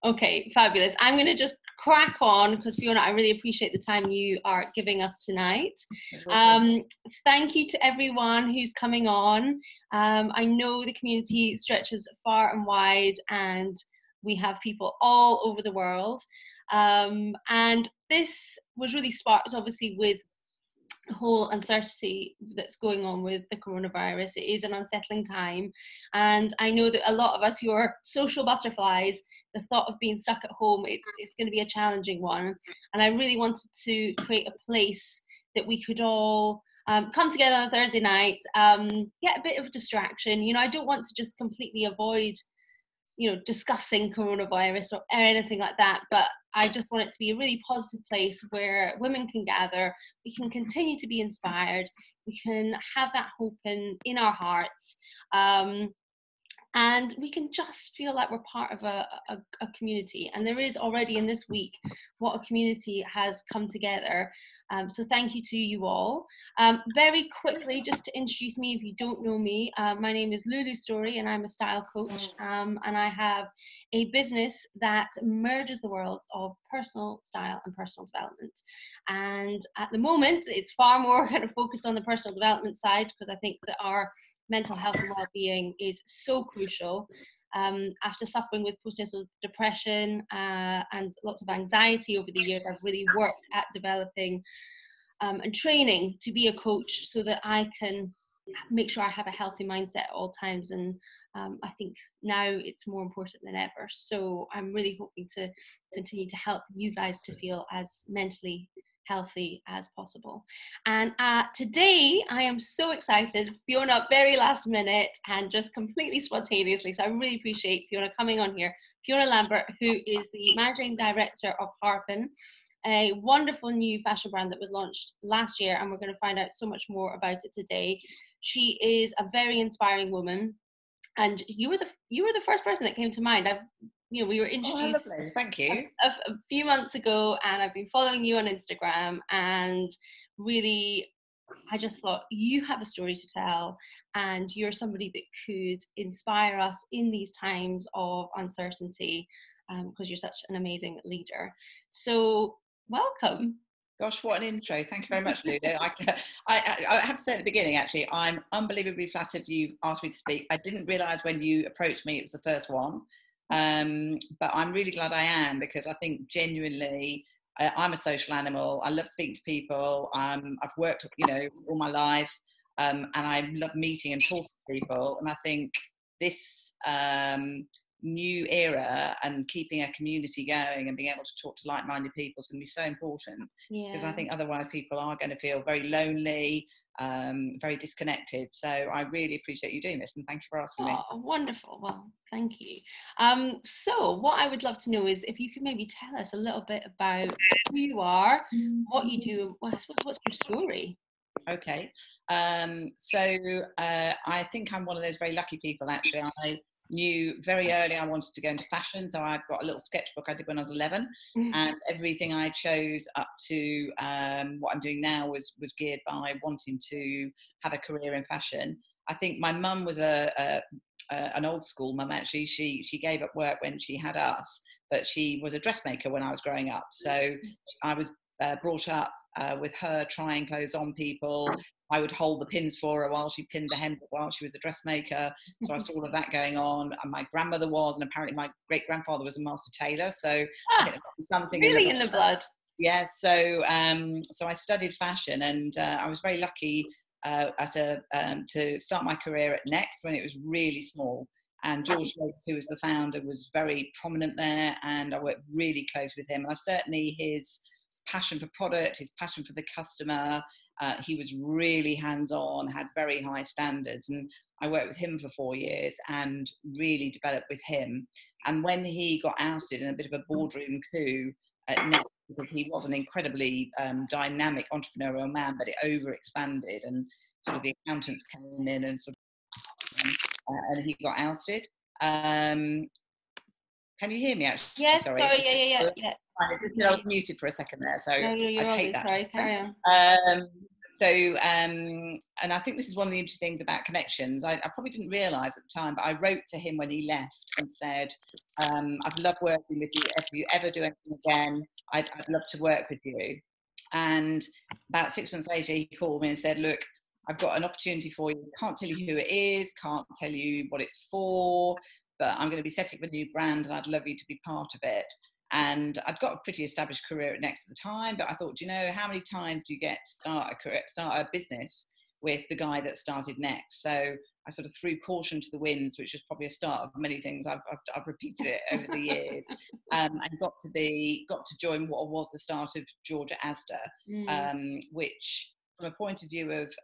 Okay, fabulous. I'm going to just crack on because Fiona, I really appreciate the time you are giving us tonight. Thank you to everyone who's coming on. I know the community stretches far and wide and we have people all over the world. And this was really sparked obviously with the whole uncertainty that's going on with the coronavirus. It is an unsettling time, and I know that a lot of us who are social butterflies, the thought of being stuck at home, it's going to be a challenging one. And I really wanted to create a place that we could all come together on a Thursday night, get a bit of distraction. You know, I don't want to just completely avoid, you know, discussing coronavirus or anything like that, but I just want it to be a really positive place where women can gather, we can continue to be inspired, we can have that hope in our hearts, and we can just feel like we're part of a community. And there is already in this week what a community has come together. So thank you to you all. Very quickly, just to introduce me if you don't know me, my name is Loulou Storey and I'm a style coach, and I have a business that merges the worlds of personal style and personal development. And at the moment it's far more kind of focused on the personal development side, because I think that our mental health and well-being is so crucial. After suffering with postnatal depression and lots of anxiety over the years, I've really worked at developing and training to be a coach so that I can make sure I have a healthy mindset at all times. And I think now it's more important than ever. So I'm really hoping to continue to help you guys to feel as mentally healthy as possible. And today I am so excited, Fiona, very last minute and just completely spontaneously, so I really appreciate Fiona coming on here. Fiona Lambert, who is the managing director of Harpenne, a wonderful new fashion brand that was launched last year, and we're going to find out so much more about it today. She is a very inspiring woman, and you were the first person that came to mind. We were introduced Thank you. a few months ago, and I've been following you on Instagram, and really I just thought you have a story to tell, and you're somebody that could inspire us in these times of uncertainty, because you're such an amazing leader. So welcome. Gosh, what an intro. Thank you very much, Ludo. I have to say at the beginning, actually, I'm unbelievably flattered you've asked me to speak. I didn't realise when you approached me it was the first one. But I'm really glad I am, because I think genuinely I'm a social animal. I love speaking to people. I've worked, all my life, and I love meeting and talking to people. And I think this new era and keeping a community going and being able to talk to like-minded people is going to be so important, because I think otherwise people are going to feel very lonely, very disconnected. So I really appreciate you doing this, and thank you for asking me. Oh, wonderful. Well, thank you. So what I would love to know is if you could maybe tell us a little bit about who you are, what you do, well, I suppose, what's your story? Okay. So I think I'm one of those very lucky people, actually. I knew very early I wanted to go into fashion, so I've got a little sketchbook I did when I was 11, and everything I chose up to what I'm doing now was geared by wanting to have a career in fashion. I think my mum was an old school mum, actually. She gave up work when she had us, but she was a dressmaker when I was growing up, so I was brought up with her trying clothes on people. I would hold the pins for her while she pinned the hem while she was a dressmaker. So I saw all of that going on. And my grandmother was, and apparently my great-grandfather was a master tailor. So I think there's something really in the blood. Yeah, so I studied fashion, and I was very lucky to start my career at Next when it was really small. And George Lakes, who was the founder, was very prominent there, and I worked really close with him. And I certainly, his passion for product, his passion for the customer, he was really hands-on, had very high standards, and I worked with him for 4 years and really developed with him. And when he got ousted in a bit of a boardroom coup at Next, because he was an incredibly dynamic entrepreneurial man, but it overexpanded, and sort of the accountants came in and sort of and he got ousted. Can you hear me, actually? Yes, sorry, yeah. I was muted for a second there, so no, I hate that. Sorry, carry on. And I think this is one of the interesting things about connections. I probably didn't realise at the time, but I wrote to him when he left and said, I've loved working with you. If you ever do anything again, I'd love to work with you. And about 6 months later, he called me and said, look, I've got an opportunity for you. Can't tell you who it is, can't tell you what it's for, but I'm going to be setting up a new brand and I'd love you to be part of it. And I'd got a pretty established career at Next at the time, but I thought, do you know, how many times do you get to start a business with the guy that started Next? So I sort of threw caution to the winds, which was probably a start of many things. I've repeated it over the years, and got to join what was the start of George at Asda, which, from a point of view of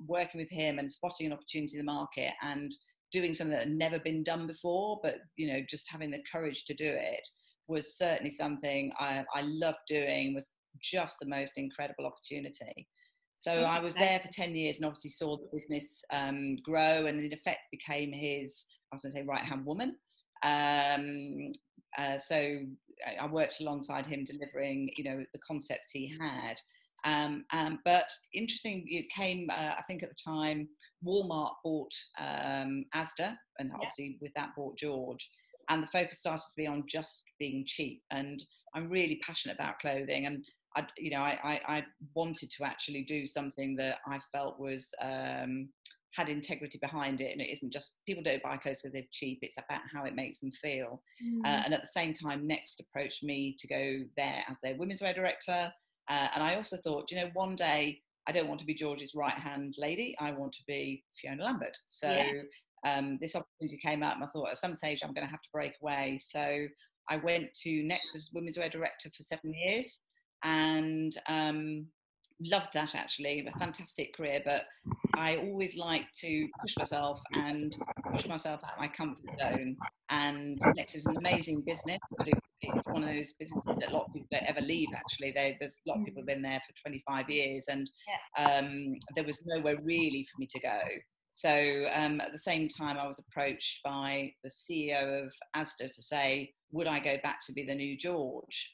working with him and spotting an opportunity in the market and doing something that had never been done before, but just having the courage to do it, was certainly something I loved doing. Was just the most incredible opportunity. So I was there for 10 years and obviously saw the business grow, and in effect became his, I was going to say, right-hand woman. So I worked alongside him delivering, the concepts he had. But interesting, it came, I think at the time, Walmart bought Asda, and obviously with that bought George. And the focus started to be on just being cheap. And I'm really passionate about clothing, and I wanted to actually do something that I felt was had integrity behind it, and it isn't just, people don't buy clothes because they're cheap, it's about how it makes them feel. And at the same time, Next approached me to go there as their women's wear director, and I also thought, one day I don't want to be George's right hand lady, I want to be Fiona Lambert. So this opportunity came up, and I thought at some stage I'm going to have to break away. So I went to Next as women's wear director for 7 years, and loved that, actually, a fantastic career. But I always like to push myself out of my comfort zone. And Next is an amazing business, but it's one of those businesses that a lot of people don't ever leave, actually. There's a lot of people who've been there for 25 years, and there was nowhere really for me to go. So at the same time, I was approached by the CEO of Asda to say, would I go back to be the new George,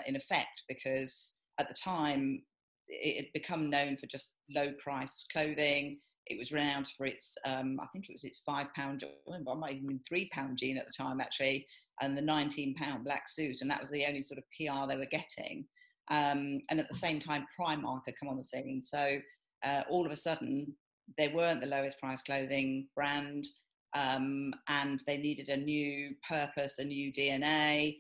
in effect, because at the time it had become known for just low price clothing. It was renowned for its, I think it was its £5, I might even been £3 jean at the time, actually, and the £19 black suit, and that was the only sort of PR they were getting. And at the same time, Primark had come on the scene. So all of a sudden, they weren't the lowest price clothing brand, and they needed a new purpose, a new DNA.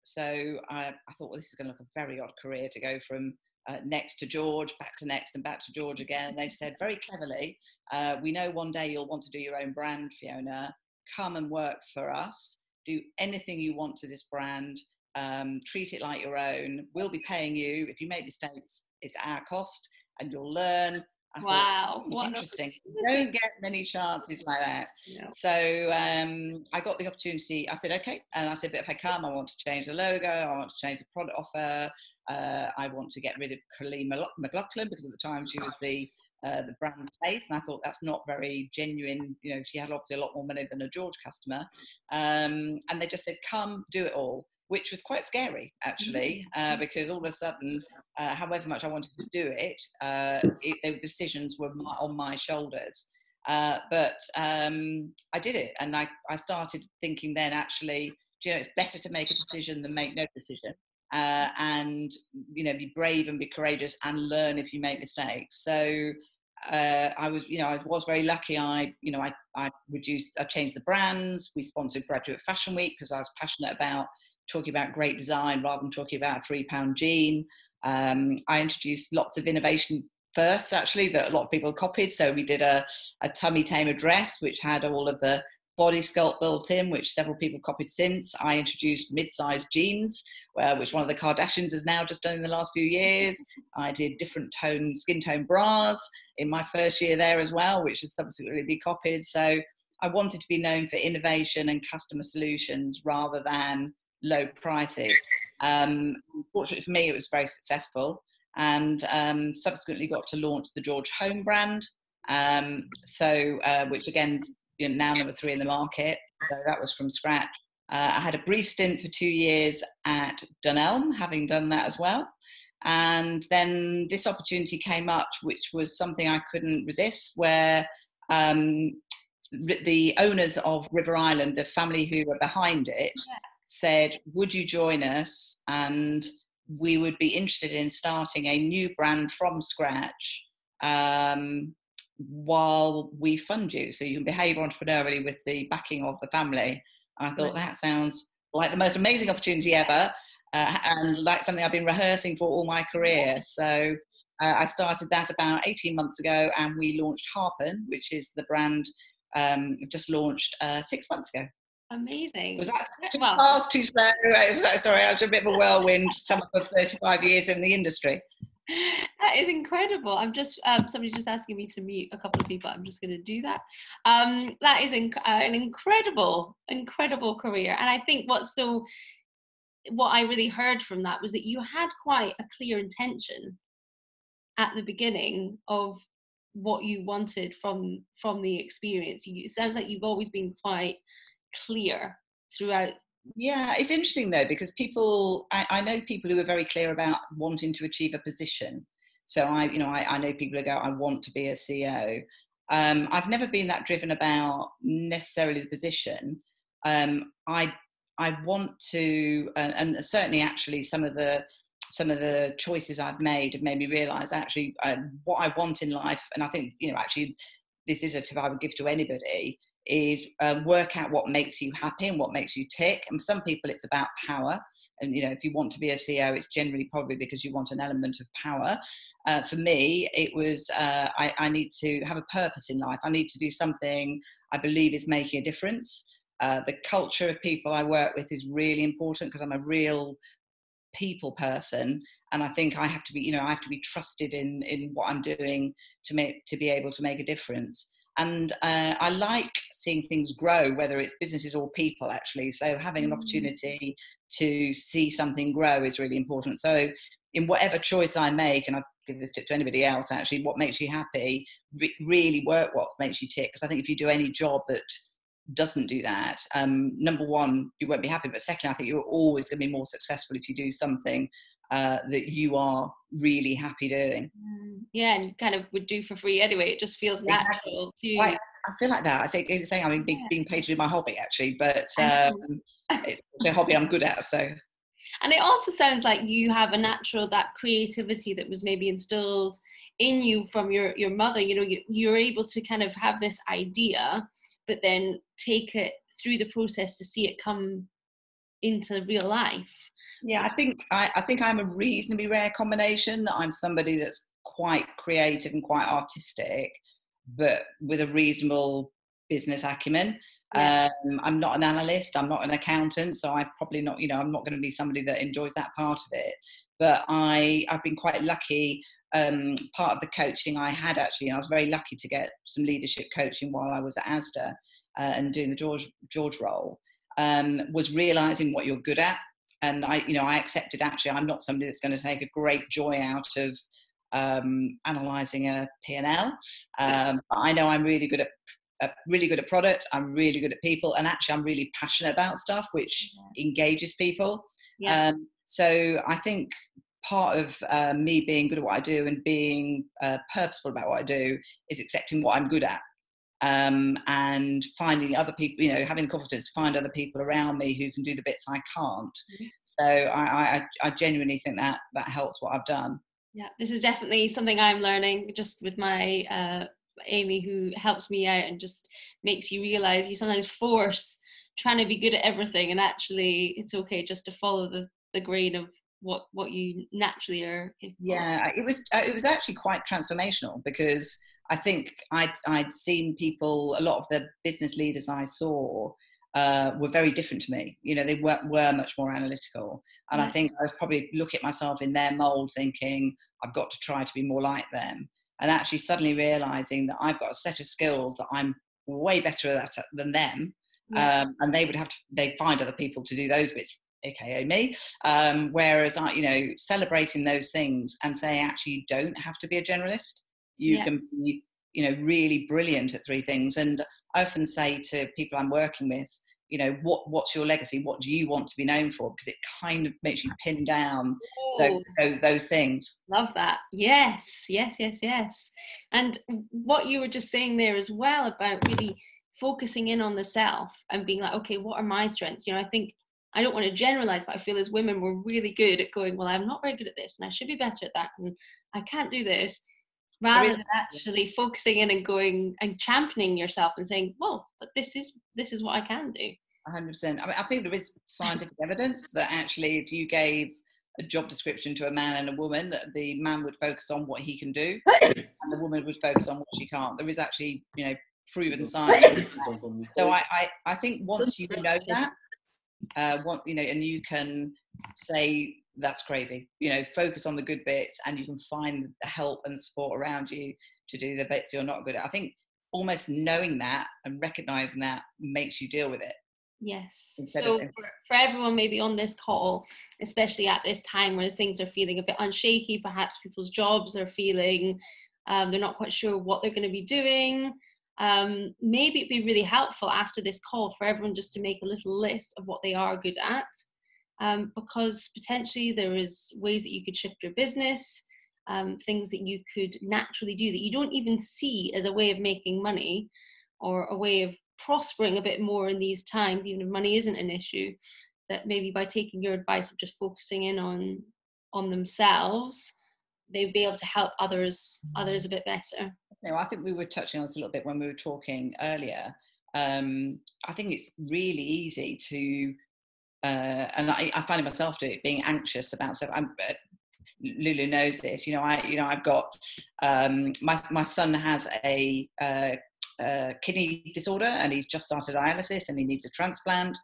So I thought, well, this is going to look a very odd career to go from Next to George, back to Next, and back to George again. And they said very cleverly, we know one day you'll want to do your own brand, Fiona. Come and work for us. Do anything you want to this brand. Treat it like your own. We'll be paying you. If you make mistakes, it's at our cost, and you'll learn. I Wow, thought, interesting. Don't get many chances like that. No. So I got the opportunity. I said, okay. And I said, but if I come, I want to change the logo. I want to change the product offer. I want to get rid of Colleen McLaughlin, because at the time she was the brand face, and I thought that's not very genuine. She had obviously a lot more money than a George customer. And they just said, come, do it all, which was quite scary, actually, because all of a sudden, however much I wanted to do it, the decisions were on my shoulders. But I did it, and I started thinking then, actually, it's better to make a decision than make no decision. And be brave and be courageous and learn if you make mistakes. So I was very lucky. I changed the brands. We sponsored Graduate Fashion Week because I was passionate about talking about great design rather than talking about a £3 jean. I introduced lots of innovation first, actually, that a lot of people copied. So we did a tummy tamer dress, which had all of the body sculpt built in, which several people copied since. I introduced mid-sized jeans, which one of the Kardashians has now just done in the last few years. I did different skin tone bras in my first year there as well, which has subsequently been copied. So I wanted to be known for innovation and customer solutions rather than low prices. Fortunately for me, it was very successful, and subsequently got to launch the George Home brand, which again is now number 3 in the market. So that was from scratch. I had a brief stint for 2 years at Dunelm, having done that as well. And then this opportunity came up, which was something I couldn't resist, where the owners of River Island, the family who were behind it, said, would you join us? And we would be interested in starting a new brand from scratch while we fund you. So you can behave entrepreneurially with the backing of the family. And I thought that sounds like the most amazing opportunity ever, and like something I've been rehearsing for all my career. So I started that about 18 months ago, and we launched Harpenne, which is the brand just launched 6 months ago. Amazing. Was that too fast, too slow? Sorry, I was a bit of a whirlwind, some of 35 years in the industry. That is incredible. I'm just somebody's just asking me to mute a couple of people. I'm just going to do that. That is an incredible career. And I think what I really heard from that was that you had quite a clear intention at the beginning of what you wanted from the experience. It sounds like you've always been quite clear throughout. Yeah, it's interesting though, because I know people who are very clear about wanting to achieve a position. So I know people who go, I want to be a CEO. I've never been that driven about necessarily the position. I want to, and certainly actually some of the choices I've made have made me realise actually what I want in life. And I think, actually this is a tip I would give to anybody, is work out what makes you happy and what makes you tick. And for some people it's about power, and if you want to be a CEO, it's generally probably because you want an element of power. For me it was I need to have a purpose in life. I need to do something I believe is making a difference. The culture of people I work with is really important, because I'm a real people person, and I think I have to be trusted in what I'm doing to be able to make a difference. And I like seeing things grow, whether it's businesses or people, actually. So having an opportunity to see something grow is really important. So in whatever choice I make, and I give this tip to anybody else, actually, what makes you happy, really work what makes you tick. Because I think if you do any job that doesn't do that, number one, you won't be happy. But secondly, I think you're always going to be more successful if you do something that you are really happy doing. Yeah, and you kind of would do for free anyway. It just feels natural to. I feel like that. Being paid to do my hobby, actually, but it's a hobby I'm good at. So. And it also sounds like you have that creativity that was maybe instilled in you from your mother. You're able to kind of have this idea, but then take it through the process to see it come into real life. Yeah, I think I'm a reasonably rare combination. That I'm somebody that's quite creative and quite artistic, but with a reasonable business acumen. Yeah. I'm not an analyst, I'm not an accountant, so I'm probably not, I'm not going to be somebody that enjoys that part of it. But I've been quite lucky. Part of the coaching I had, actually, and I was very lucky to get some leadership coaching while I was at Asda and doing the George role, was realising what you're good at. And I accepted, actually, I'm not somebody that's going to take a great joy out of analysing a P&L. I know I'm really good at product. I'm really good at people, and actually I'm really passionate about stuff which engages people. Yeah. So I think part of me being good at what I do and being purposeful about what I do is accepting what I'm good at. And finding other people, having the confidence to find other people around me who can do the bits I can't. So I genuinely think that helps what I've done. Yeah, this is definitely something I'm learning just with my Amy, who helps me out and just makes you realize you sometimes force trying to be good at everything, and actually it's okay just to follow the grain of what you naturally are. Yeah, it was actually quite transformational, because I think I'd seen people, a lot of the business leaders I saw were very different to me. They were much more analytical. And I think I was probably looking at myself in their mold thinking, I've got to try to be more like them. And actually suddenly realising that I've got a set of skills that I'm way better at than them. Yeah. And they'd find other people to do those bits, aka me. Whereas celebrating those things and saying, actually, you don't have to be a generalist. You can be, really brilliant at three things. And I often say to people I'm working with, what's your legacy? What do you want to be known for? Because it kind of makes you pin down those things. Love that. Yes. And what you were just saying there as well about really focusing in on the self and being like, okay, what are my strengths? You know, I think, I don't want to generalize, but I feel as women we're really good at going, well, I'm not very good at this and I should be better at that and I can't do this, rather than actually focusing in and going and championing yourself and saying, well, but this is what I can do. 100%. I mean, I think there is scientific evidence that actually if you gave a job description to a man and a woman, that the man would focus on what he can do and the woman would focus on what she can't. There is actually, you know, proven science. So I think once you know that, you know, and you can say, that's crazy, you know, focus on the good bits and you can find the help and support around you to do the bits you're not good at. I think almost knowing that and recognizing that makes you deal with it. Yes. So for everyone maybe on this call, especially at this time where things are feeling a bit unshaky, perhaps people's jobs are feeling, they're not quite sure what they're going to be doing. Maybe it'd be really helpful after this call for everyone just to make a little list of what they are good at, because potentially there is ways that you could shift your business, things that you could naturally do that you don't even see as a way of making money or a way of prospering a bit more in these times, even if money isn't an issue, that maybe by taking your advice of just focusing in on themselves, they'd be able to help others a bit better. You know, I think we were touching on this a little bit when we were talking earlier. I think it's really easy to, and I find myself being anxious about stuff. Loulou knows this. You know, I've got my son has a kidney disorder and he's just started dialysis and he needs a transplant.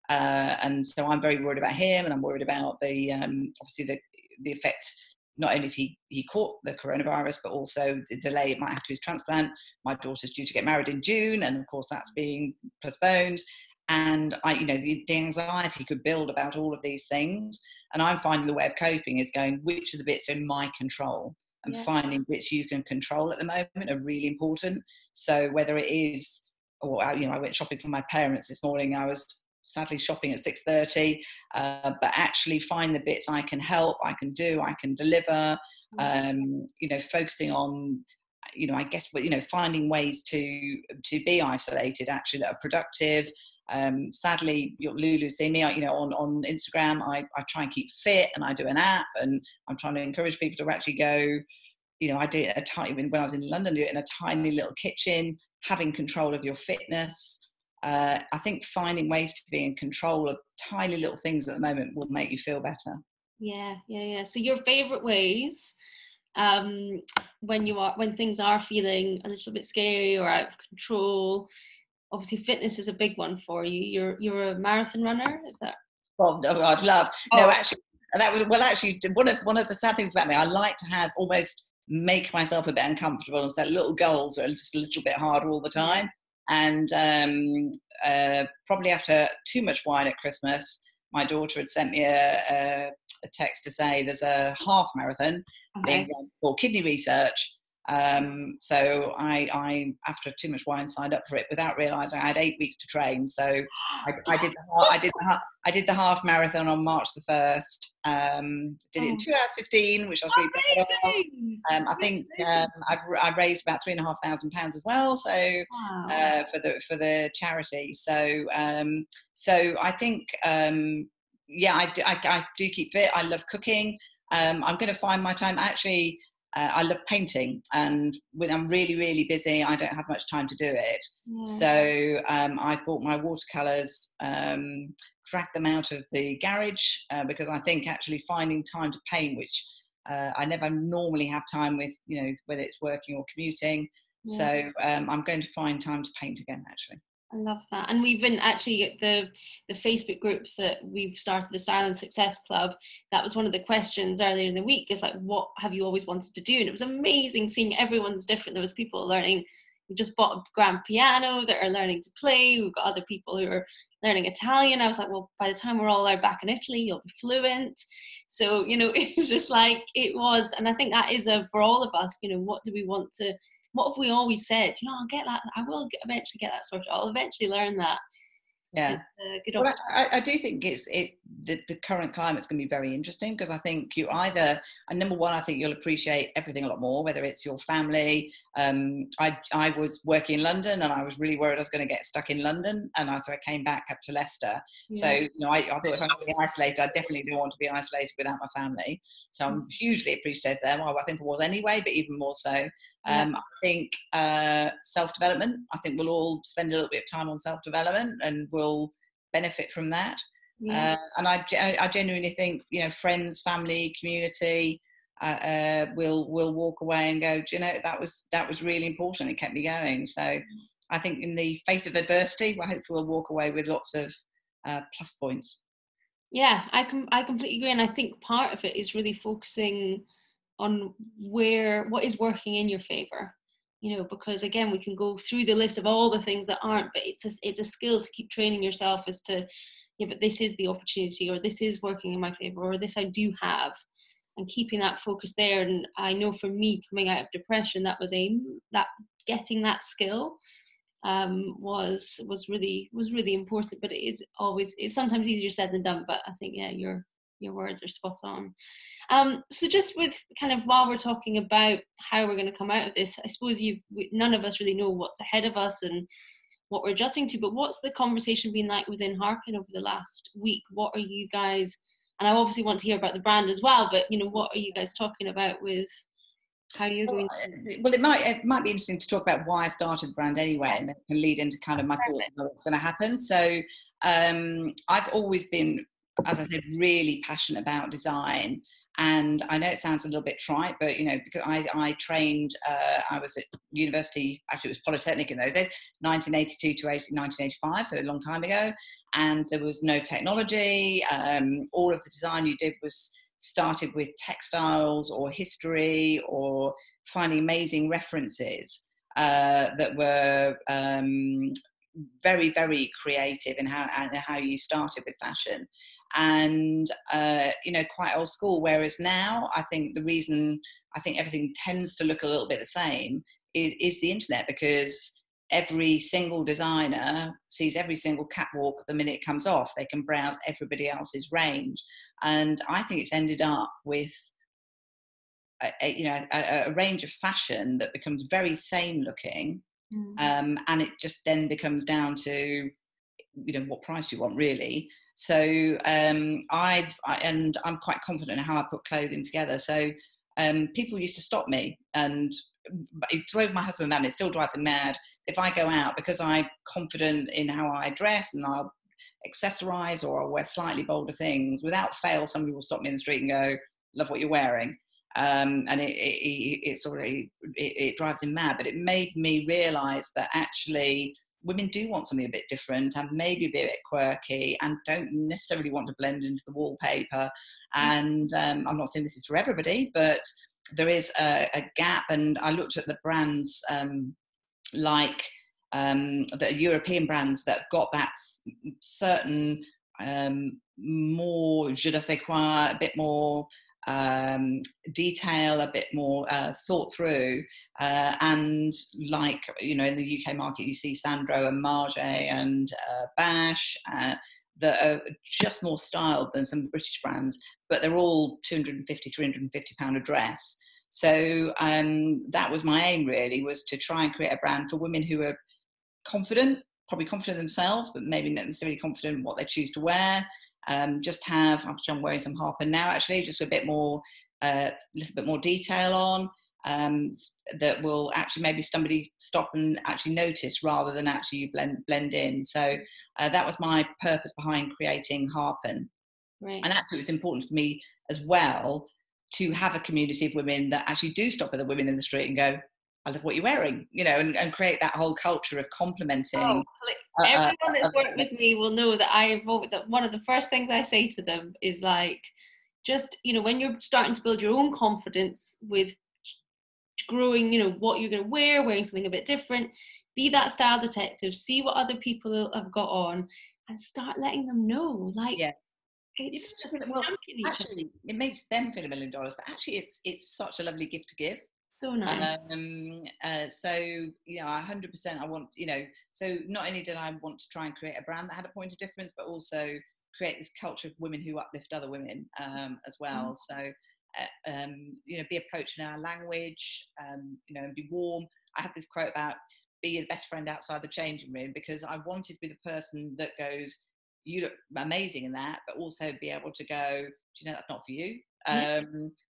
And so I'm very worried about him, and I'm worried about the obviously the effect, not only if he caught the coronavirus, but also the delay it might have to his transplant. My daughter's due to get married in June, and of course that's being postponed. And you know, the anxiety could build about all of these things. And I'm finding the way of coping is going, which of the bits are in my control? And finding bits you can control at the moment are really important. So whether it is, or you know, I went shopping for my parents this morning. I was sadly shopping at 6:30, but actually find the bits I can help, I can do, I can deliver. You know, focusing on, you know, I guess, you know, finding ways to be isolated actually that are productive. Sadly, Loulou see me, you know, on Instagram, I try and keep fit, and I do an app, and I'm trying to encourage people to actually go, you know, I do it when I was in London, do it in a tiny little kitchen, having control of your fitness. I think finding ways to be in control of tiny little things at the moment will make you feel better. Yeah. So your favorite ways, when things are feeling a little bit scary or out of control, obviously fitness is a big one for you. You're a marathon runner, is that? Well, no, I'd love. No, actually, and that was, well, actually, one of the sad things about me, I like to have almost make myself a bit uncomfortable and set little goals that are just a little bit hard all the time. And probably after too much wine at Christmas, my daughter had sent me a text to say there's a half marathon being run for kidney research. So I after too much wine signed up for it without realising I had 8 weeks to train. So I did the half marathon on March the 1st. Did it in 2 hours 15, which I was really proud of. I think I raised about £3,500 as well. So for the charity. So I think I do keep fit. I love cooking. I'm going to find my time actually. I love painting, and when I'm really, really busy, I don't have much time to do it. So I've bought my watercolours, dragged them out of the garage, because I think actually finding time to paint, which I never normally have time with, you know, whether it's working or commuting. So I'm going to find time to paint again, actually. I love that. And we've been actually the Facebook groups that we've started, the Style and Success Club, that was one of the questions earlier in the week, is like, what have you always wanted to do? And it was amazing seeing everyone's different. There was people learning, we just bought a grand piano, that are learning to play. We've got other people who are learning Italian. I was like, well, by the time we're all out back in Italy, you'll be fluent. So, you know, it's just like it was. And I think that is for all of us, you know, what do we want to, what have we always said? You know, I'll get that. I will eventually get that sorted. I'll eventually learn that. Yeah. Well, I do think the current climate's going to be very interesting, because I think you either, and number one, I think you'll appreciate everything a lot more, whether it's your family. I was working in London, and I was really worried I was going to get stuck in London, and so I came back up to Leicester. Yeah. So, you know, I thought if I'm going to be isolated, I definitely don't want to be isolated without my family. So I'm hugely appreciative of them. Well, I think I was anyway, but even more so. I think self-development, I think we'll all spend a little bit of time on self-development, and we'll benefit from that. Yeah. And I genuinely think, you know, friends, family, community will walk away and go, do you know, that was really important. It kept me going. So I think in the face of adversity, well, hopefully we'll walk away with lots of plus points. Yeah, I completely agree, and I think part of it is really focusing on what is working in your favor, you know, because again, we can go through the list of all the things that aren't, but it's a skill to keep training yourself as to, yeah, but this is the opportunity, or this is working in my favor, or this I do have, and keeping that focus there. And I know for me, coming out of depression, that getting that skill was really important. But it's sometimes easier said than done. But I think, yeah, your words are spot on. So just with kind of, while we're talking about how we're going to come out of this, I suppose none of us really know what's ahead of us and what we're adjusting to, but what's the conversation been like within Harpenne over the last week? What are you guys, and I obviously want to hear about the brand as well, but, you know, what are you guys talking about with how you're going to... Well, it might be interesting to talk about why I started the brand anyway, and then can lead into kind of my thoughts about what's going to happen. So I've always been, as I said, really passionate about design. And I know it sounds a little bit trite, but, you know, because I trained, I was at university, actually it was Polytechnic in those days, 1982 to 1985, so a long time ago. And there was no technology. All of the design you did was started with textiles or history or finding amazing references that were very, very creative in how you started with fashion. And you know, quite old school. Whereas now, I think the reason I think everything tends to look a little bit the same is the internet, because every single designer sees every single catwalk the minute it comes off. They can browse everybody else's range, and I think it's ended up with a range of fashion that becomes very same looking, and it just then becomes down to, you know, what price you want, really. So I'm quite confident in how I put clothing together. So people used to stop me, and it drove my husband mad. It still drives him mad if I go out, because I'm confident in how I dress and I'll accessorize or I'll wear slightly bolder things. Without fail, somebody will stop me in the street and go, "Love what you're wearing." And it drives him mad. But it made me realize that actually women do want something a bit different and maybe a bit quirky, and don't necessarily want to blend into the wallpaper. And I'm not saying this is for everybody, but there is a gap. And I looked at the brands like the European brands that have got that certain more je ne sais quoi, a bit more detail, a bit more thought through, and like, you know, in the UK market you see Sandro and Marge and Bash that are just more styled than some of the British brands, but they're all £250, £350 a dress. So that was my aim, really, was to try and create a brand for women who are confident, probably confident themselves, but maybe not necessarily confident in what they choose to wear. I'm wearing some Harpenne now, actually, just a little bit more detail on, that will actually maybe somebody stop and actually notice rather than actually you blend in. So that was my purpose behind creating Harpenne. Right. And actually it was important for me as well to have a community of women that actually do stop at the women in the street and go, "I love what you're wearing," you know, and create that whole culture of complimenting. Oh, everyone that's worked with me will know that that one of the first things I say to them is like, just, you know, when you're starting to build your own confidence with growing, you know, what you're going to wear, wearing something a bit different, be that style detective, see what other people have got on, and start letting them know. Like, yeah. It's just, well, actually, it makes them feel $1 million, but actually it's such a lovely gift to give. So nice. So, you know, 100% I want, you know, so not only did I want to try and create a brand that had a point of difference, but also create this culture of women who uplift other women as well. So, be approached in our language, and be warm. I had this quote about be your best friend outside the changing room, because I wanted to be the person that goes, you look amazing in that, but also be able to go, do you know that's not for you?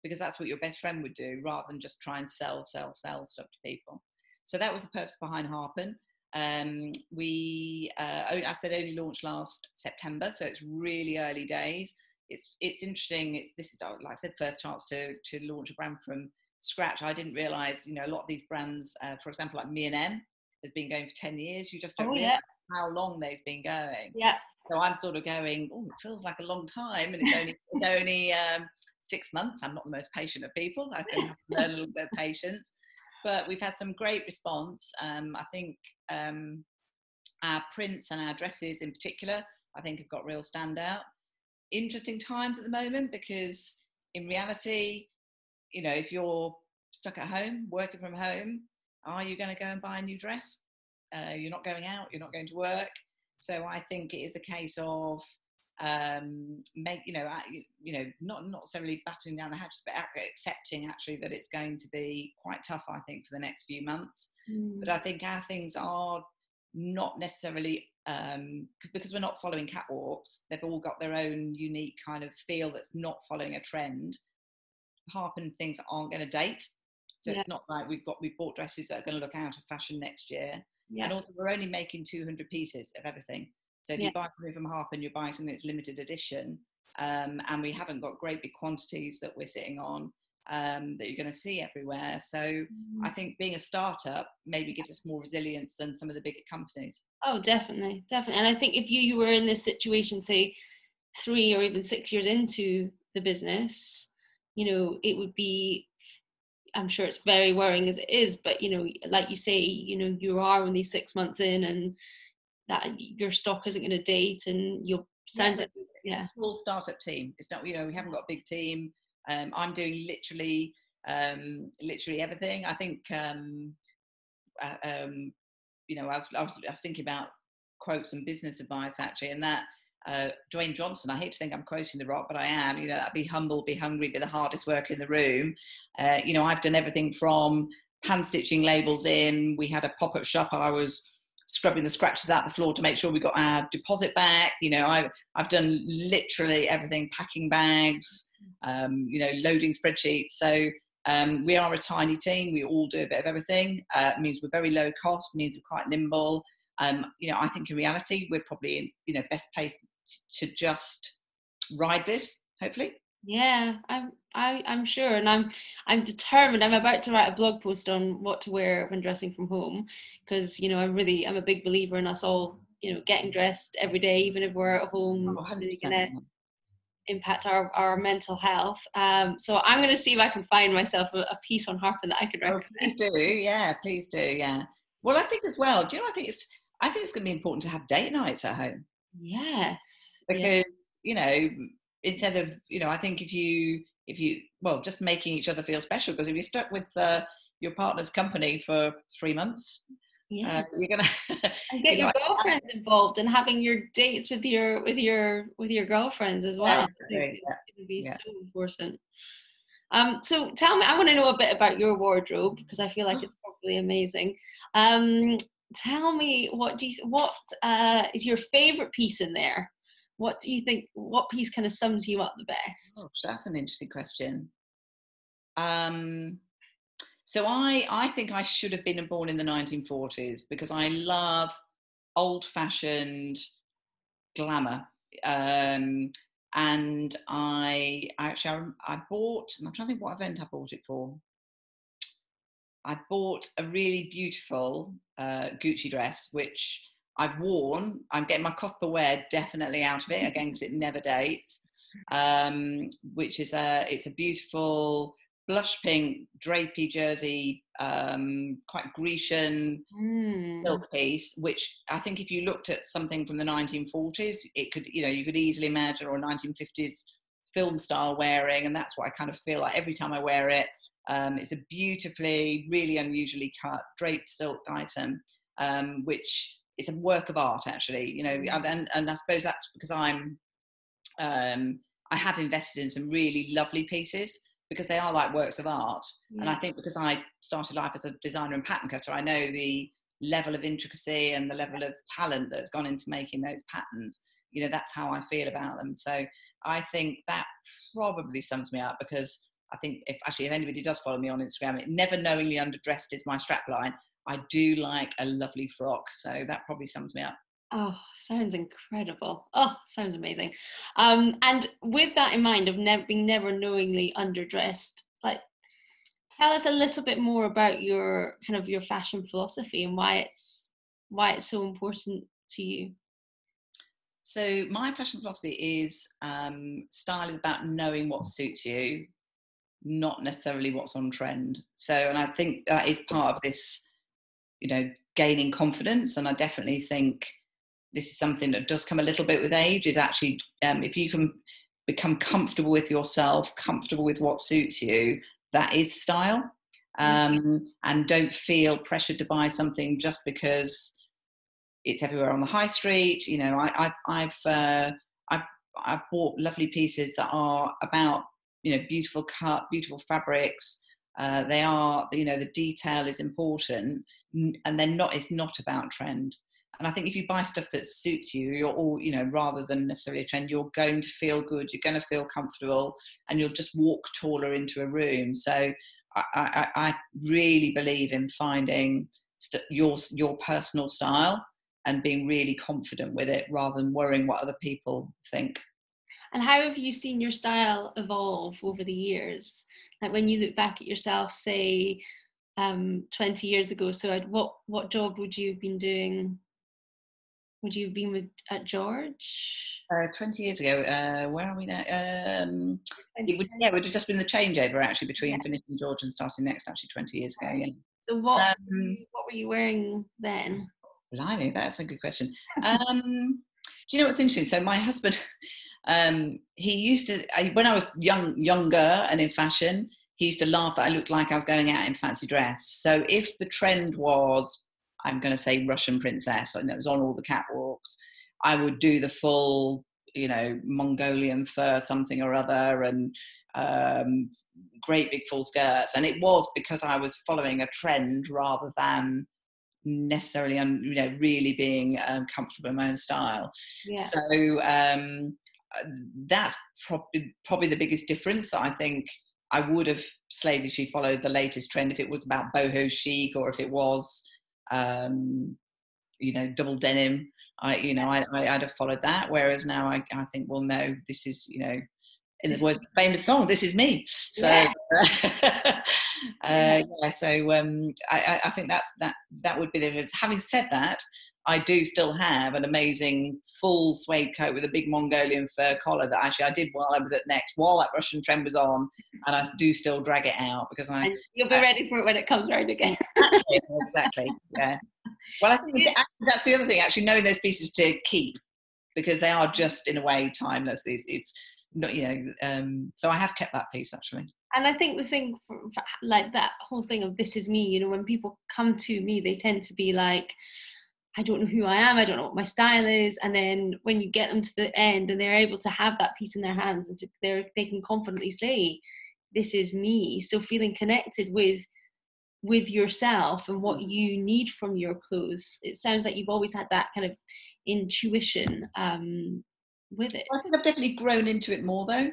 Because that's what your best friend would do, rather than just try and sell stuff to people. So that was the purpose behind Harpenne. I said only launched last September, so it's really early days. It's interesting. This is, like I said, first chance to launch a brand from scratch. I didn't realise, a lot of these brands, for example, like Me&M, has been going for 10 years. You just don't realise how long they've been going. Yeah. So I'm sort of going, oh, it feels like a long time, and it's only 6 months. I'm not the most patient of people. I can have to learn a little bit of patience. But we've had some great response. I think our prints and our dresses in particular, I think have got real standout. Interesting times at the moment, because in reality, if you're stuck at home, working from home, are you going to go and buy a new dress? You're not going out, you're not going to work. So I think it is a case of not necessarily battering down the hatches, but accepting actually that it's going to be quite tough, I think, for the next few months. But I think our things are not necessarily, because we're not following catwalks, they've all got their own unique kind of feel that's not following a trend. Harpenne things aren't going to date. So it's not like we've bought dresses that are going to look out of fashion next year. Yeah. And also we're only making 200 pieces of everything. So if you buy something from Harpenne, you're buying something that's limited edition. And we haven't got great big quantities that we're sitting on that you're going to see everywhere. So I think being a startup maybe gives us more resilience than some of the bigger companies. Oh, definitely. And I think if you were in this situation, say 3 or even 6 years into the business, it would be, I'm sure it's very worrying as it is, but like you say, you are only 6 months in, and that your stock isn't going to date, and you'll sound like it's a small startup team. It's not, we haven't got a big team. I'm doing literally everything. I think I was thinking about quotes and business advice actually, and that Dwayne Johnson, I hate to think I'm quoting The Rock, but I am, that'd be humble, be hungry, be the hardest worker in the room. I've done everything from hand stitching labels in. We had a pop-up shop. I was scrubbing the scratches out the floor to make sure we got our deposit back. I've done literally everything, packing bags, loading spreadsheets. So we are a tiny team. We all do a bit of everything. It means we're very low cost, means we're quite nimble. I think in reality, we're probably in, best placed to just ride this, hopefully. Yeah, I'm sure, and I'm determined. I'm about to write a blog post on what to wear when dressing from home, because I'm a big believer in us all, getting dressed every day, even if we're at home. It's really going to impact our mental health. So I'm going to see if I can find myself a piece on Harpenne that I could recommend. Please do, yeah. Well, I think as well. Do you know? I think it's going to be important to have date nights at home. Yes, because instead of I think if you just making each other feel special, because if you're stuck with your partner's company for 3 months, you're gonna and get your girlfriends involved, and having your dates with your girlfriends as well. It would be so important. So tell me, I want to know a bit about your wardrobe, because I feel like it's probably amazing. Tell me, what is your favorite piece in there? What do you think, what piece kind of sums you up the best? Oh, that's an interesting question. So I think I should have been born in the 1940s, because I love old-fashioned glamour. And I bought, and I'm trying to think what event I bought it for. I bought a really beautiful Gucci dress, which I've worn. I'm getting my cost per wear definitely out of it, again, because it never dates. Which is it's a beautiful blush pink drapey jersey, quite Grecian silk piece, which I think if you looked at something from the 1940s, it could, you could easily imagine, or 1950s film star wearing, and that's what I kind of feel like every time I wear it. It's a beautifully, really unusually cut draped silk item, which is a work of art, actually. And I suppose that's because I'm I have invested in some really lovely pieces because they are like works of art. Yeah. And I think because I started life as a designer and pattern cutter, I know the level of intricacy and the level of talent that's gone into making those patterns. You know, that's how I feel about them. So I think that probably sums me up, because I think if anybody does follow me on Instagram, it never knowingly underdressed is my strapline. I do like a lovely frock. So that probably sums me up. Oh, sounds incredible. Oh, sounds amazing. And with that in mind of being never knowingly underdressed, like, tell us a little bit more about your kind of your fashion philosophy and why it's so important to you. So my fashion philosophy is style is about knowing what suits you, not necessarily what's on trend. So, and I think that is part of this, you know, gaining confidence. And I definitely think this is something that does come a little bit with age, is actually if you can become comfortable with yourself, comfortable with what suits you, that is style. And don't feel pressured to buy something just because it's everywhere on the high street. You know, I've bought lovely pieces that are about, you know, beautiful cut, beautiful fabrics. They are, you know, the detail is important, and it's not about trend. And I think if you buy stuff that suits you, you're all, you know, rather than necessarily a trend, you're going to feel good, you're going to feel comfortable, and you'll just walk taller into a room. So I really believe in finding your personal style and being really confident with it, rather than worrying what other people think. And how have you seen your style evolve over the years? Like when you look back at yourself, say 20 years ago, so what job would you have been doing? Would you have been at George? 20 years ago, where are we now? It would have just been the changeover actually between finishing George and starting Next, actually 20 years ago. Yeah. So what were you wearing then? Blimey, that's a good question. Do you know what's interesting? So my husband, he used to, when I was younger and in fashion, he used to laugh that I looked like I was going out in fancy dress. So if the trend was, I'm going to say Russian princess, and it was on all the catwalks, I would do the full, you know, Mongolian fur something or other, and great big full skirts. And it was because I was following a trend rather than necessarily, you know, really being comfortable in my own style. Yeah. So that's probably the biggest difference, that I think I would have slavishly followed the latest trend if it was about boho chic, or if it was you know, double denim. I'd have followed that. Whereas now I think, well, no, this is, you know, in the words of the famous song, this is me. So I think that would be the difference. Having said that, I do still have an amazing full suede coat with a big Mongolian fur collar that actually I did while I was at Next, while that Russian trend was on, and I do still drag it out because and you'll be ready for it when it comes around again. Exactly. Yeah. Well, I think that's the other thing, actually, knowing those pieces to keep, because they are just in a way timeless. It's not, you know, so I have kept that piece actually. And I think the thing for like that whole thing of this is me, you know, when people come to me, they tend to be like, I don't know who I am, I don't know what my style is. And then when you get them to the end and they're able to have that piece in their hands, and they can confidently say, this is me. So feeling connected with yourself and what you need from your clothes. It sounds like you've always had that kind of intuition with it. I think I've definitely grown into it more though.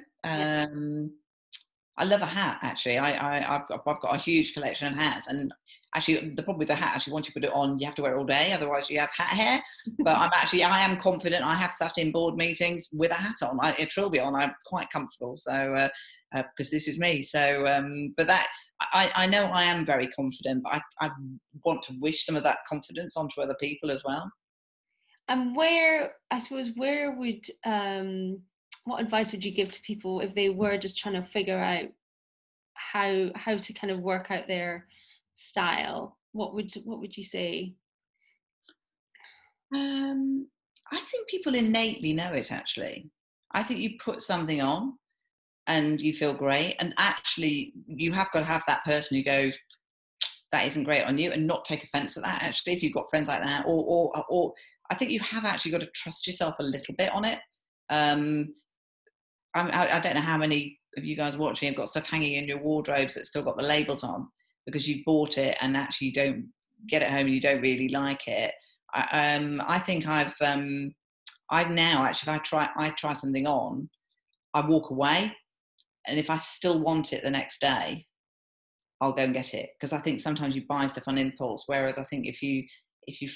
I love a hat actually. I've got a huge collection of hats, and actually the problem with the hat, actually once you put it on you have to wear it all day, otherwise you have hat hair. But I am confident. I have sat in board meetings with a hat on, a trilby on. I'm quite comfortable, so because this is me. So but that I know I am very confident, but I want to wish some of that confidence onto other people as well. And where would what advice would you give to people if they were just trying to figure out how to kind of work out their style? What would you say? I think people innately know it actually. I think you put something on and you feel great, and actually you have got to have that person who goes, that isn't great on you, and not take offense at that actually, if you've got friends like that, or I think you have actually got to trust yourself a little bit on it. I don't know how many of you guys watching have got stuff hanging in your wardrobes that's still got the labels on because you bought it and actually you don't get it home and you don't really like it. I think I've now actually, if I try something on, I walk away, and if I still want it the next day, I'll go and get it, because I think sometimes you buy stuff on impulse, whereas I think if you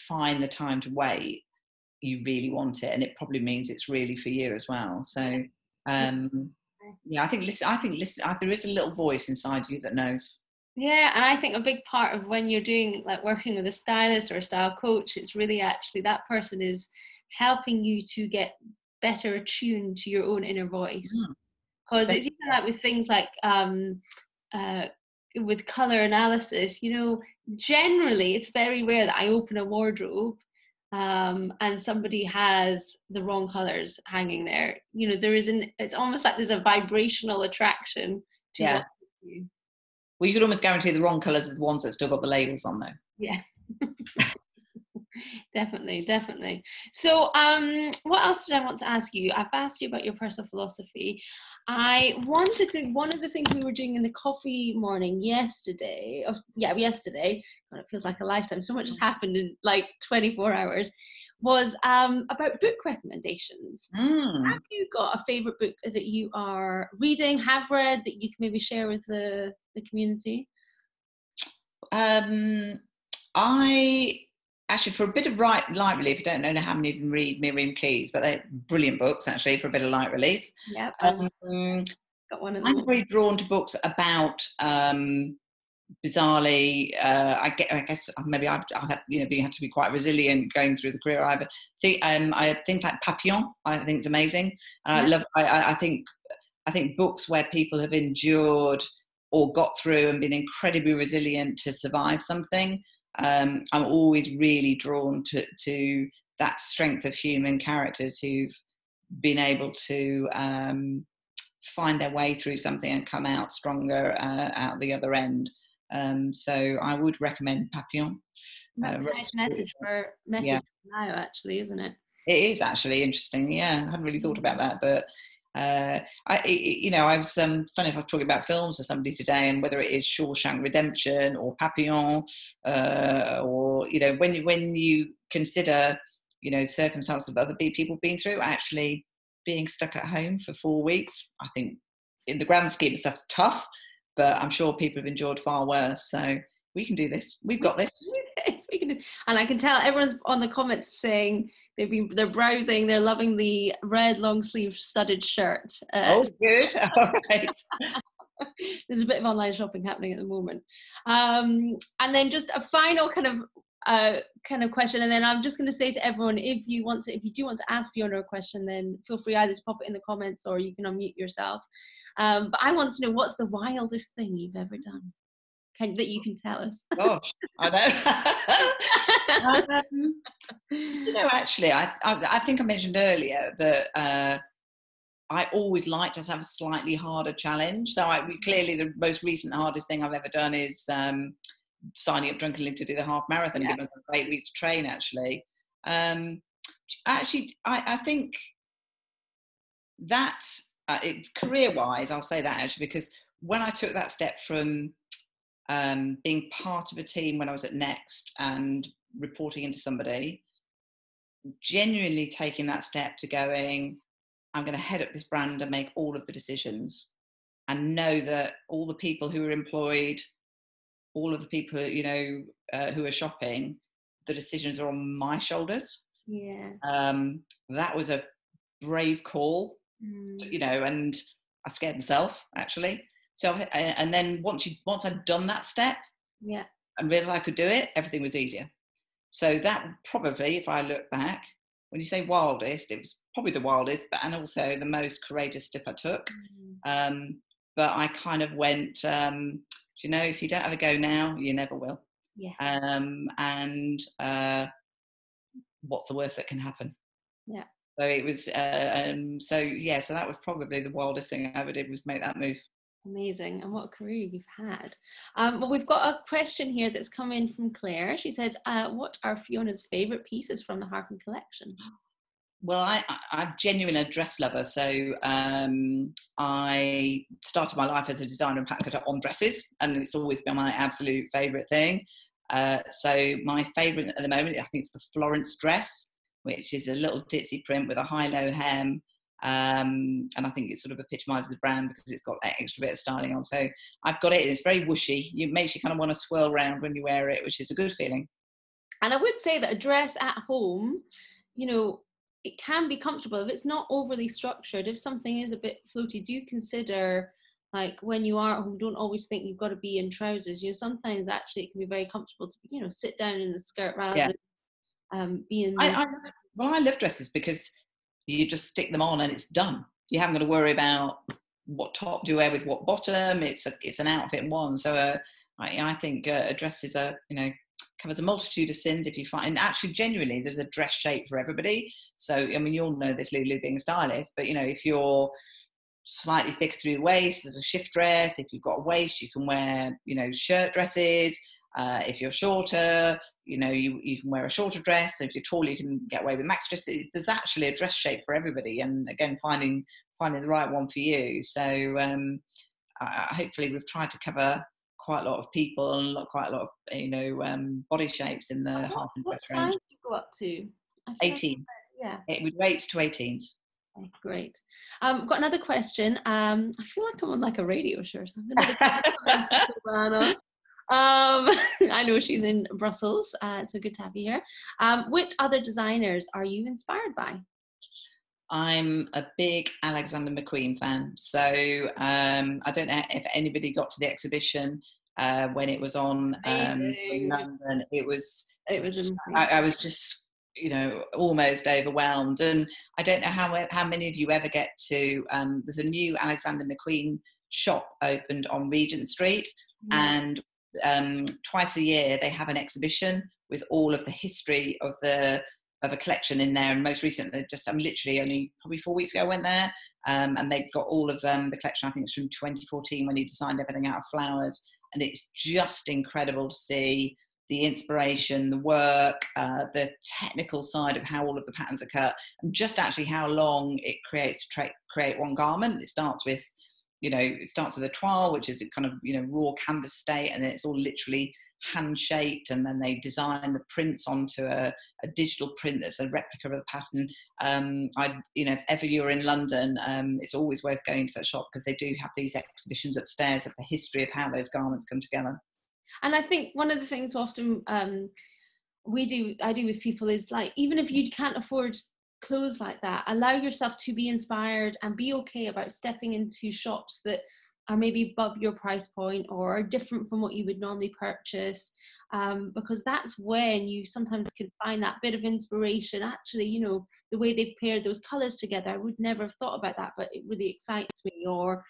find the time to wait, you really want it, and it probably means it's really for you as well. So yeah, I think there is a little voice inside you that knows. Yeah, and I think a big part of when you're doing like working with a stylist or a style coach, it's really actually that person is helping you to get better attuned to your own inner voice. Because it's even like with things like uh, with color analysis, you know, generally it's very rare that I open a wardrobe and somebody has the wrong colors hanging there. You know, it's almost like there's a vibrational attraction to Yeah. what you do. Well, you could almost guarantee the wrong colours are the ones that still got the labels on, though. Yeah. Definitely. So what else did I want to ask you? I've asked you about your personal philosophy. One of the things we were doing in the coffee morning yesterday, yesterday, God, it feels like a lifetime, so much has happened in like 24 hours, was about book recommendations. Have you got a favorite book that you are reading, have read, that you can maybe share with the community? I actually, for a bit of light relief, I don't know how many of them read Miriam Keyes, but they're brilliant books actually for a bit of light relief. Yep. Got one. I'm very drawn to books about bizarrely. I guess maybe I've had, you have to be quite resilient going through the career. I things like Papillon. I think it's amazing. I think books where people have endured or got through and been incredibly resilient to survive something. I'm always really drawn to that strength of human characters who've been able to find their way through something and come out stronger out the other end. So I would recommend Papillon. That's a nice message for now, actually, isn't it? It is actually interesting. Yeah, I hadn't really thought about that, but I was funny if I was talking about films to somebody today, and whether it is Shawshank Redemption or Papillon, or when you consider circumstances of other people being through, actually being stuck at home for 4 weeks, I think in the grand scheme of stuff is tough, but I'm sure people have endured far worse. So we can do this. We've got this. And I can tell everyone's on the comments saying they're browsing, they're loving the red long sleeve studded shirt. Oh, good. All right. There's a bit of online shopping happening at the moment. And then just a final kind of question, and then I'm just going to say to everyone, if you do want to ask Fiona a question, then feel free either to pop it in the comments or you can unmute yourself. But I want to know, what's the wildest thing you've ever done? That you can tell us. Gosh, I know. Actually, I think I mentioned earlier that I always like to have a slightly harder challenge. So clearly the most recent hardest thing I've ever done is signing up drunkenly to do the half marathon, give myself 8 weeks to train. Actually, I think that career-wise, I'll say that actually, because when I took that step from being part of a team when I was at Next and reporting into somebody, genuinely taking that step to going, I'm going to head up this brand and make all of the decisions, and know that all the people who are employed, all of the people who are shopping, the decisions are on my shoulders. Yeah. That was a brave call, and I scared myself actually. So, and then once I'd done that step, and realised I could do it, everything was easier. So that probably, if I look back, when you say wildest, it was probably the wildest, and also the most courageous step I took. But I kind of went, if you don't have a go now, you never will. Yeah. And what's the worst that can happen? Yeah. So it was, so that was probably the wildest thing I ever did, was make that move. Amazing. And what a career you've had. Well, we've got a question here that's come in from Claire. She says, what are Fiona's favourite pieces from the Harpenne collection? Well, I'm genuinely a dress lover. So I started my life as a designer and pattern cutter on dresses, and it's always been my absolute favourite thing. So my favourite at the moment, I think, it's the Florence dress, which is a little ditzy print with a high-low hem. And I think it sort of epitomises the brand because it's got that extra bit of styling on. So I've got it, and it's very whooshy. It makes you kind of want to swirl around when you wear it, which is a good feeling. And I would say that a dress at home, you know, it can be comfortable if it's not overly structured. If something is a bit floaty, do consider, like, when you are at home, don't always think you've got to be in trousers. You know, sometimes actually it can be very comfortable to, you know, sit down in a skirt rather Yeah. than being I, more. I well, I love dresses because you just stick them on and it's done. You haven't got to worry about what top do you wear with what bottom. It's an outfit in one. So I think a dress is covers a multitude of sins if you find. And actually, genuinely, there's a dress shape for everybody. So I mean, you'll know this, Loulou, being a stylist, but you know, if you're slightly thicker through the waist, there's a shift dress. If you've got a waist, you can wear, you know, shirt dresses. If you're shorter, you know, you can wear a shorter dress. If you're taller, you can get away with max dresses. There's actually a dress shape for everybody, and again, finding the right one for you. So hopefully, we've tried to cover quite a lot of people and quite a lot of, you know, body shapes in the Harpenne What dress range. size do you go up to? I feel like, 18. yeah. It would rate to 18s. Okay, great. Got another question. I feel like I'm on like a radio show or something. Anna. I know she's in Brussels, so good to have you here. Which other designers are you inspired by? I'm a big Alexander McQueen fan. So I don't know if anybody got to the exhibition when it was on in London. It was amazing. I was just, you know, almost overwhelmed. And I don't know how many of you ever get to. There's a new Alexander McQueen shop opened on Regent Street, and twice a year they have an exhibition with all of the history of a collection in there. And most recently, I'm literally only probably 4 weeks ago I went there, and they've got all of the collection. I think it's from 2014 when he designed everything out of flowers, and it's just incredible to see the inspiration, the work, the technical side of how all of the patterns are cut, and just actually how long it creates to create one garment. It starts with a toile, which is a kind of, you know, raw canvas state, and then it's all literally hand shaped, and then they design the prints onto a digital print that's a replica of the pattern. If ever you're in London, it's always worth going to that shop because they do have these exhibitions upstairs of the history of how those garments come together. And I think one of the things often I do with people is, like, even if you can't afford clothes like that, allow yourself to be inspired and be okay about stepping into shops that are maybe above your price point or are different from what you would normally purchase, because that's when you sometimes can find that bit of inspiration. Actually, you know, the way they've paired those colors together, I would never have thought about that, but it really excites me. Or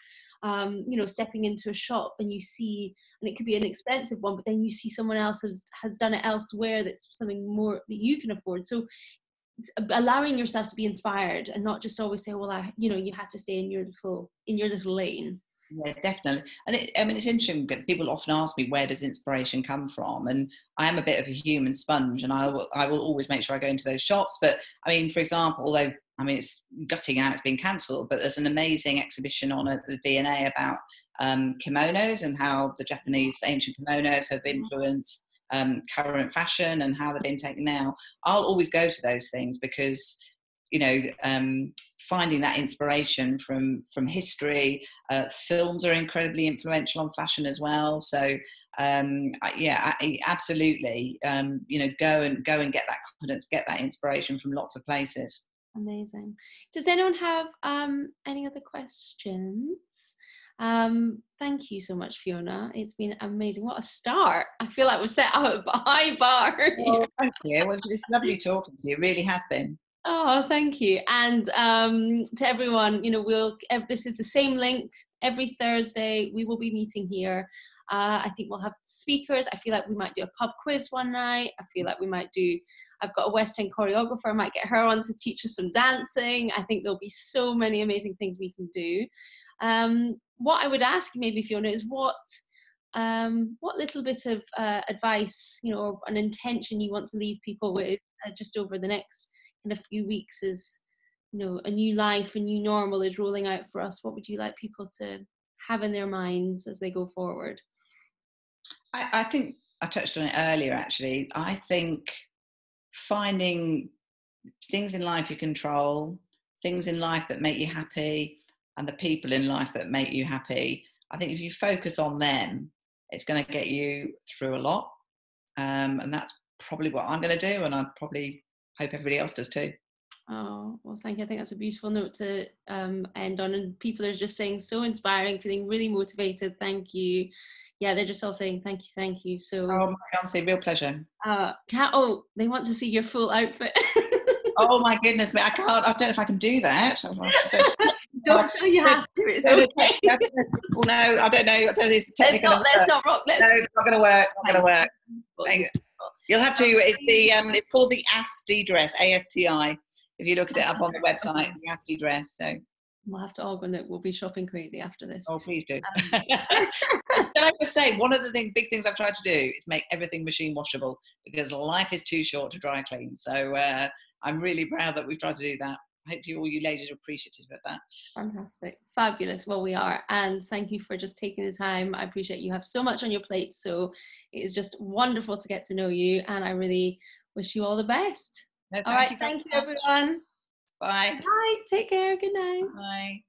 stepping into a shop and you see, and it could be an expensive one, but then you see someone else has done it elsewhere that's something more that you can afford. So allowing yourself to be inspired and not just always say, well, you have to stay in your little lane. Yeah, definitely. And it's interesting because people often ask me, where does inspiration come from? And I am a bit of a human sponge, and I will always make sure I go into those shops. But I mean, for example, although it's gutting how it's been cancelled, but there's an amazing exhibition on at the V&A about kimonos and how the Japanese ancient kimonos have influenced current fashion and how they're being taken now. I'll always go to those things because, you know, finding that inspiration from history. Films are incredibly influential on fashion as well. So absolutely. Go and get that confidence, get that inspiration from lots of places. Amazing. Does anyone have any other questions? Thank you so much, Fiona. It's been amazing. What a start. I feel like we've set up a high bar. Well, thank you. Well, it's lovely talking to you. It really has been. Oh, thank you. And to everyone, this is the same link every Thursday. We will be meeting here. I think we'll have speakers. I feel like we might do a pub quiz one night. I feel like I've got a West End choreographer. I might get her on to teach us some dancing. I think there'll be so many amazing things we can do. What I would ask you maybe, Fiona, is what little bit of advice, or an intention you want to leave people with just over the next in a few weeks as, you know, a new life, a new normal is rolling out for us, what would you like people to have in their minds as they go forward? I think I touched on it earlier, actually. I think finding things in life you control, things in life that make you happy, and the people in life that make you happy. I think if you focus on them, it's going to get you through a lot. And that's probably what I'm going to do. And I probably hope everybody else does too. Oh, well, thank you. I think that's a beautiful note to end on. And people are just saying so inspiring, feeling really motivated. Thank you. Yeah, they're just all saying thank you, thank you. So, oh, my fiance, real pleasure. Oh, they want to see your full outfit. Oh my goodness me, I can't. I don't know if I can do that. Don't feel you have to. It's okay. Well, no, I don't know. I don't know if it's technically going to work. Let's not rock. No, it's not going to work. Not going to work. You'll have to. It's called the ASTI dress. ASTI. If you look at it up on the website, the ASTI dress. So we'll have to argue that we'll be shopping crazy after this. Oh, please do. Can I just say, one of the big things I've tried to do is make everything machine washable, because life is too short to dry clean. So I'm really proud that we've tried to do that. Hopefully all you ladies are appreciative of that. Fantastic. Fabulous. Well, we are. And thank you for just taking the time. I appreciate you have so much on your plate. So it is just wonderful to get to know you. And I really wish you all the best. No, all right. Thank you, everyone. Bye. Bye. Take care. Good night. Bye.